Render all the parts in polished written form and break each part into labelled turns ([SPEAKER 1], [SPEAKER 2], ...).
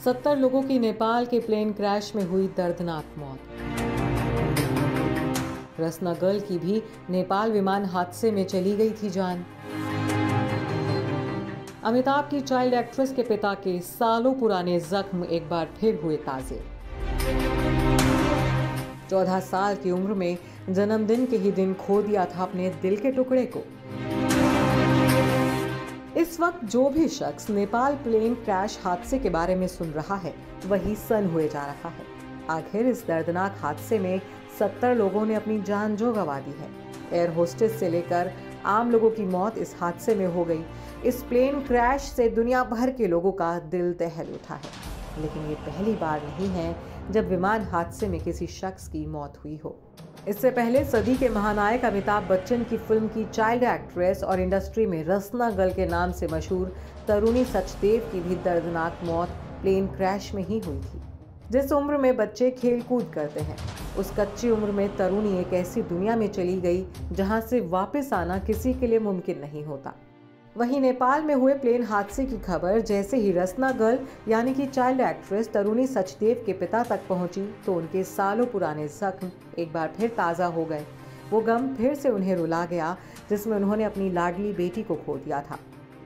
[SPEAKER 1] 70 लोगों की नेपाल के प्लेन क्रैश में हुई दर्दनाक मौत। रसना गर्ल की भी नेपाल विमान हादसे में चली गई थी जान। अमिताभ की चाइल्ड एक्ट्रेस के पिता के सालों पुराने जख्म एक बार फिर हुए ताजे। 14 साल की उम्र में जन्मदिन के ही दिन खो दिया था अपने दिल के टुकड़े को। इस वक्त जो भी शख्स नेपाल प्लेन क्रैश हादसे के बारे में सुन रहा है वही सन हुए जा रहा है। आखिर इस दर्दनाक हादसे में 70 लोगों ने अपनी जान जो गंवा दी है। एयर होस्टेस से लेकर आम लोगों की मौत इस हादसे में हो गई। इस प्लेन क्रैश से दुनिया भर के लोगों का दिल दहल उठा है। लेकिन ये पहली बार नहीं है जब विमान हादसे में किसी शख्स की मौत हुई हो। इससे पहले सदी के महानायक अमिताभ बच्चन की फिल्म की चाइल्ड एक्ट्रेस और इंडस्ट्री में रसना गर्ल के नाम से मशहूर तरुणी सचदेव की भी दर्दनाक मौत प्लेन क्रैश में ही हुई थी। जिस उम्र में बच्चे खेल कूद करते हैं, उस कच्ची उम्र में तरुणी एक ऐसी दुनिया में चली गई जहां से वापस आना किसी के लिए मुमकिन नहीं होता। वहीं नेपाल में हुए प्लेन हादसे की खबर जैसे ही रसना गर्ल यानी कि चाइल्ड एक्ट्रेस तरुणी सचदेव के पिता तक पहुंची तो उनके सालों पुराने जख्म एक बार फिर ताज़ा हो गए। वो गम फिर से उन्हें रुला गया जिसमें उन्होंने अपनी लाडली बेटी को खो दिया था।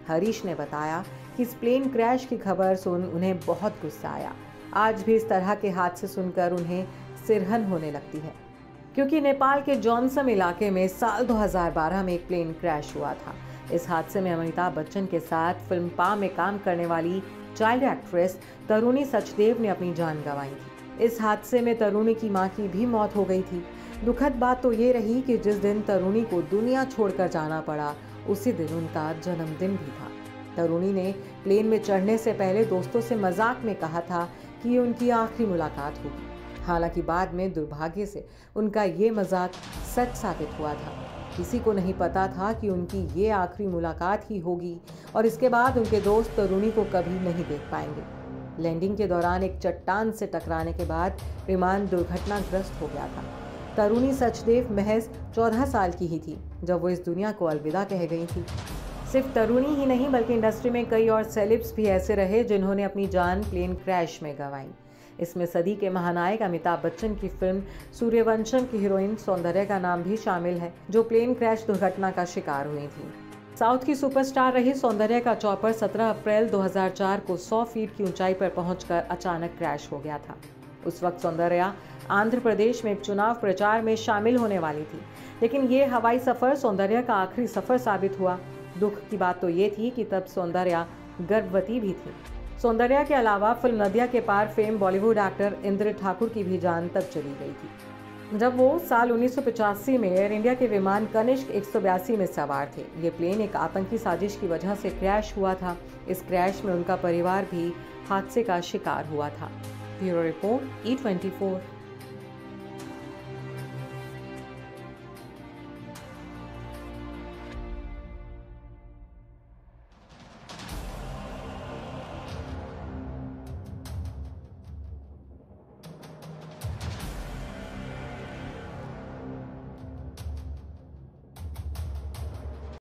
[SPEAKER 1] हरीश ने बताया कि इस प्लेन क्रैश की खबर सुन उन्हें बहुत गुस्सा आया। आज भी इस तरह के हादसे सुनकर उन्हें सिरहन होने लगती है, क्योंकि नेपाल के जॉनसम इलाके में साल 2012 में एक प्लेन क्रैश हुआ था। इस हादसे में अमिताभ बच्चन के साथ फिल्म पा में काम करने वाली चाइल्ड एक्ट्रेस तरुणी सचदेव ने अपनी जान गंवाई थी। इस हादसे में तरुणी की मां की भी मौत हो गई थी। दुखद बात तो ये रही कि जिस दिन तरुणी को दुनिया छोड़कर जाना पड़ा उसी दिन उनका जन्मदिन भी था। तरुणी ने प्लेन में चढ़ने से पहले दोस्तों से मजाक में कहा था कि ये उनकी आखिरी मुलाकात होगी। हालांकि बाद में दुर्भाग्य से उनका ये मजाक सच साबित हुआ था। किसी को नहीं पता था कि उनकी ये आखिरी मुलाकात ही होगी और इसके बाद उनके दोस्त तरुणी को कभी नहीं देख पाएंगे। लैंडिंग के दौरान एक चट्टान से टकराने के बाद विमान दुर्घटनाग्रस्त हो गया था। तरुणी सचदेव महज 14 साल की ही थी जब वो इस दुनिया को अलविदा कह गई थी। सिर्फ तरुणी ही नहीं बल्कि इंडस्ट्री में कई और सेलेब्स भी ऐसे रहे जिन्होंने अपनी जान प्लेन क्रैश में गंवाई। इसमें सदी के महानायक अमिताभ बच्चन की फिल्म सूर्यवंशम की हीरोइन सौंदर्या का नाम भी शामिल है, जो प्लेन क्रैश दुर्घटना का शिकार हुई थी। साउथ की सुपरस्टार रही सौंदर्या का चॉपर 17 अप्रैल 2004 को 100 फीट की ऊंचाई पर पहुंचकर अचानक क्रैश हो गया था। उस वक्त सौंदर्या आंध्र प्रदेश में एक चुनाव प्रचार में शामिल होने वाली थी, लेकिन ये हवाई सफर सौंदर्या का आखिरी सफर साबित हुआ। दुख की बात तो ये थी कि तब सौंदर्या गर्भवती भी थी। सौंदर्या के अलावा फिल्म नदिया के पार फेम बॉलीवुड एक्टर इंद्र ठाकुर की भी जान तब चली गई थी जब वो साल 1985 में एयर इंडिया के विमान कनिष्क 182 में सवार थे। ये प्लेन एक आतंकी साजिश की वजह से क्रैश हुआ था। इस क्रैश में उनका परिवार भी हादसे का शिकार हुआ था। Bureau report E24।